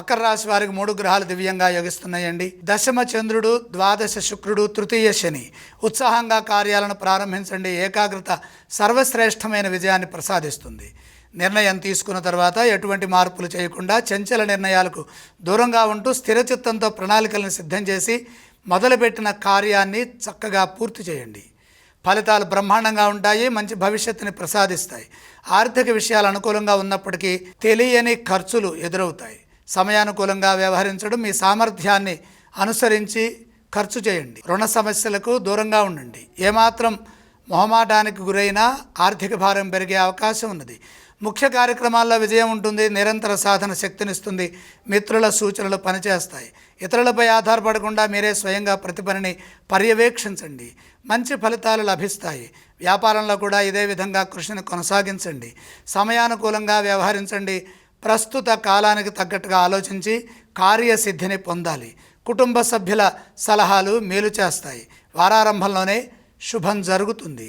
మకర రాశి వారికి 3 గ్రహాలు దివ్యంగా యోగిస్తున్నాయండి. దశమ చంద్రుడు, ద్వాదశ శుక్రుడు, తృతీయ శని. ఉత్సాహంగా కార్యాలను ప్రారంభించండి. ఏకాగ్రత సర్వశ్రేష్టమైన విజయాన్ని ప్రసాదిస్తుంది. నిర్ణయం తీసుకున్న తర్వాత ఎటువంటి మార్పులు చేయకుండా చంచల నిర్ణయాలకు దూరంగా ఉంటూ స్థిరచిత్తంతో ప్రణాళికలను సిద్ధం చేసి మొదలుపెట్టిన కార్యాన్ని చక్కగా పూర్తి చేయండి. ఫలితాలు బ్రహ్మాండంగా ఉంటాయి. మంచి భవిష్యత్తుని ప్రసాదిస్తాయి. ఆర్థిక విషయాలు అనుకూలంగా ఉన్నప్పటికీ తెలియని ఖర్చులు ఎదురవుతాయి. సమయానుకూలంగా వ్యవహరించడం, మీ సామర్థ్యాన్ని అనుసరించి ఖర్చు చేయండి. రుణ సమస్యలకు దూరంగా ఉండండి. ఏమాత్రం మొహమాటానికి గురైనా ఆర్థిక భారం పెరిగే అవకాశం ఉన్నది. ముఖ్య కార్యక్రమాల్లో విజయం ఉంటుంది. నిరంతర సాధన శక్తినిస్తుంది. మిత్రుల సూచనలు పనిచేస్తాయి. ఇతరులపై ఆధారపడకుండా మీరే స్వయంగా ప్రతి పనిని పర్యవేక్షించండి. మంచి ఫలితాలు లభిస్తాయి. వ్యాపారంలో కూడా ఇదే విధంగా కృషిని కొనసాగించండి. సమయానుకూలంగా వ్యవహరించండి. ప్రస్తుత కాలానికి తగ్గట్టుగా ఆలోచించి కార్యసిద్ధిని పొందాలి. కుటుంబ సభ్యుల సలహాలు మేలు చేస్తాయి. వారారంభంలోనే శుభం జరుగుతుంది.